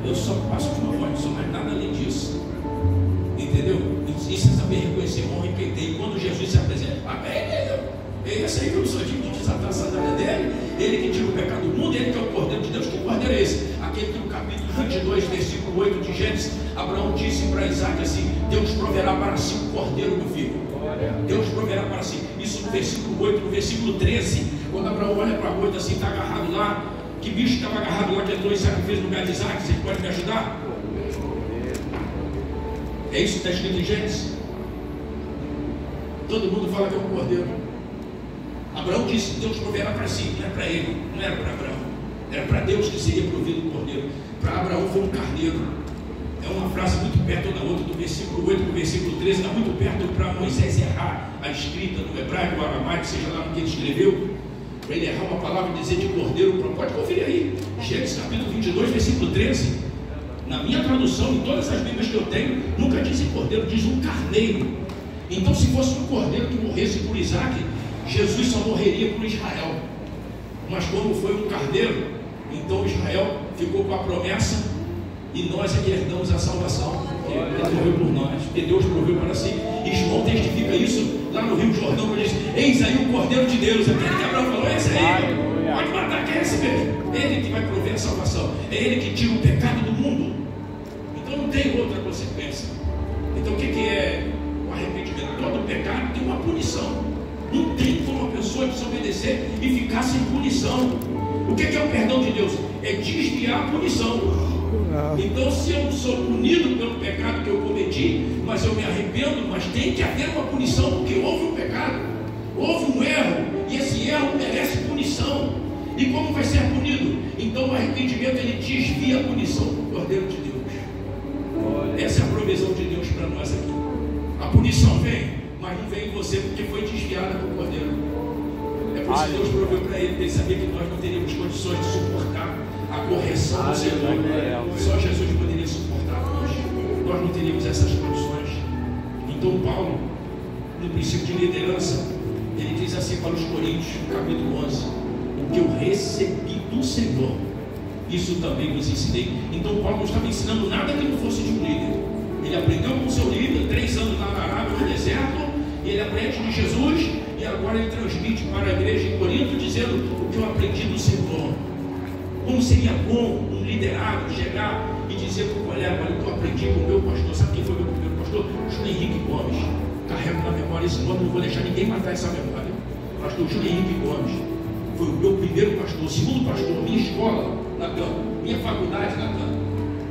Eu só passo de uma voz, não sou mais nada além disso. Entendeu? Isso é saber reconhecer honra e peiteio. Quando Jesus se apresenta, esse aí que eu sou digno de desatar a sandália dele, ele que tira o pecado do mundo, ele que é o Cordeiro de Deus. Que Cordeiro é esse? Aquele que no capítulo 22, versículo 8 de Gênesis, Abraão disse para Isaac assim: Deus proverá para si um cordeiro, meu filho. Deus proverá para si. Isso no versículo 8, no versículo 13, quando Abraão olha para a moita assim, está agarrado lá. Que bicho estava agarrado lá que entrou em sacrifício no lugar de Isaac? Você pode me ajudar? É isso que está escrito em Gênesis. Todo mundo fala que é um cordeiro. Abraão disse: Deus proverá para si. Não é para ele, não era para Abraão, era para Deus que seria provido o cordeiro. Para Abraão foi um carneiro. É uma frase muito perto da outra, do versículo 8 para o versículo 13, está muito perto para Moisés errar a escrita no hebraico, no aramaico, seja lá no que ele escreveu, para ele errar uma palavra e dizer de cordeiro. Pode conferir aí, Gênesis capítulo 22, versículo 13. Na minha tradução, em todas as Bíblias que eu tenho, nunca diz cordeiro, diz um carneiro. Então, se fosse um cordeiro que morresse por Isaac, Jesus só morreria por Israel. Mas como foi um carneiro, então Israel ficou com a promessa e nós é que herdamos a salvação, porque ele morreu por nós, porque Deus proveu para si. E João testifica isso lá no Rio Jordão, quando ele diz: eis aí o Cordeiro de Deus. Aquele que Abraão falou: esse aí, pode matar, que é esse mesmo. Ele que vai prover a salvação, é ele que tira o pecado do mundo. Então não tem outra consequência. Então o que é o arrependimento? Todo pecado tem uma punição. Não tem como a pessoa desobedecer e ficar sem punição. O que é o perdão de Deus? É desviar a punição. Então, se eu sou punido pelo pecado que eu cometi, mas eu me arrependo, mas tem que haver uma punição, porque houve um pecado, houve um erro, e esse erro merece punição. E como vai ser punido? Então o arrependimento, ele desvia a punição do Cordeiro de Deus. Essa é a provisão de Deus para nós aqui. A punição vem, mas não vem em você porque foi desviada do Cordeiro. É por isso que Deus proveu para ele, porque ele sabia que nós não teríamos condições de suportar a correção do Senhor. Só Jesus poderia suportar nós não teríamos essas condições. Então Paulo, no princípio de liderança, ele diz assim para os Coríntios, no capítulo 11: o que eu recebi do Senhor, isso também vos ensinei. Então Paulo não estava ensinando nada que não fosse de um líder. Ele aprendeu com o seu líder, 3 anos lá na Arábia, no deserto, e ele aprende de Jesus, e agora ele transmite para a igreja em Corinto, dizendo o que eu aprendi do Senhor. Como seria bom um liderado chegar e dizer para o colega: olha, o que eu aprendi com o meu pastor. Sabe quem foi meu primeiro pastor? Júlio Henrique Gomes. Carrego na memória esse nome, não vou deixar ninguém matar essa memória. Pastor Júlio Henrique Gomes foi o meu primeiro pastor, segundo pastor, minha escola, minha faculdade,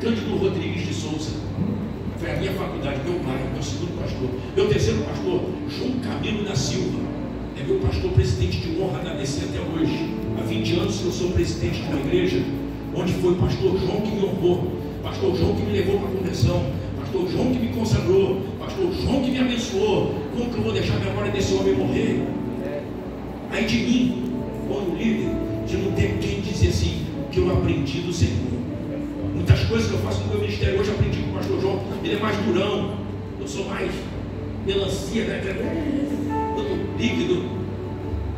Cândido Rodrigues de Souza. Foi a minha faculdade, meu pai, meu segundo pastor. Meu terceiro pastor, João Camilo da Silva, é meu pastor presidente de honra da DC até hoje. Há 20 anos que eu sou presidente de uma igreja, onde foi o pastor João que me honrou, pastor João que me levou para a convenção, pastor João que me consagrou, pastor João que me abençoou. Como que eu vou deixar a memória desse homem morrer? Aí de mim, como líder, de não ter quem dizer assim, que eu aprendi do Senhor. Muitas coisas que eu faço no meu ministério hoje eu aprendi com o pastor João. Ele é mais durão, eu sou mais melancia, né? Todo líquido.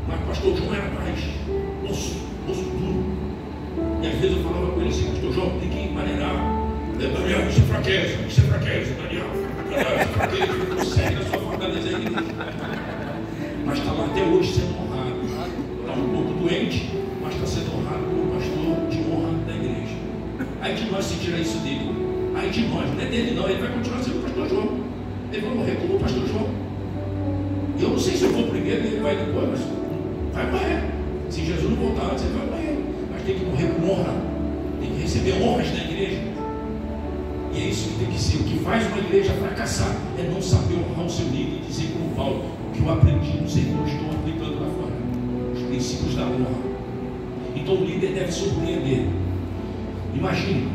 Mas o pastor João era mais osso duro. E às vezes eu falava com ele assim: pastor João, tem que maneirar. Daniel, isso é fraqueza, Daniel, isso é fraqueza, não segue na sua fortaleza aí. Mas está lá até hoje sendo honrado. Está um pouco doente, mas está sendo honrado como pastor de honra da igreja. Aí de nós se tira isso dele. Aí de nós, não é dele não, ele vai continuar sendo o pastor João. Ele vai morrer como o pastor João. E eu não sei se eu vou primeiro e ele vai depois, mas vai morrer. Se Jesus não voltar antes, ele vai morrer. Mas tem que morrer com honra. Tem que receber honras na igreja. E é isso que tem que ser. O que faz uma igreja fracassar é não saber honrar o seu líder e dizer como Paulo: o que eu aprendi no Senhor estou aplicando lá fora. Os princípios da honra. Então o líder deve surpreender. Imagine,